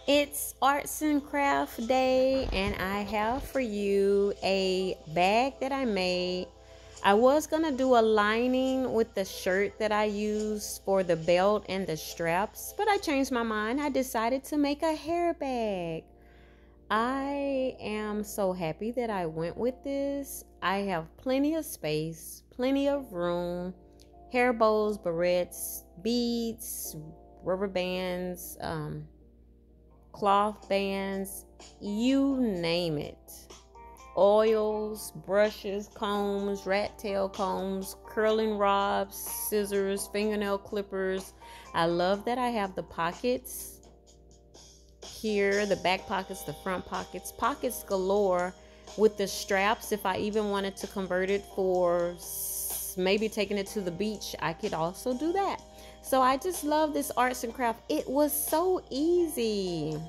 It's Arts and Craft Day, and I have for you a bag that I made. I was gonna do a lining with the shirt that I used for the belt and the straps, but I changed my mind. I decided to make a hair bag. I am so happy that I went with this. I have plenty of space, plenty of room, hair bows, barrettes, beads, rubber bands, cloth bands, you name it. Oils, brushes, combs, rat tail combs, curling rods, scissors, fingernail clippers. I love that I have the pockets here, the back pockets, the front pockets galore with the straps. If I even wanted to convert it for maybe taking it to the beach, I could also do that. So I just love this arts and craft. It was so easy.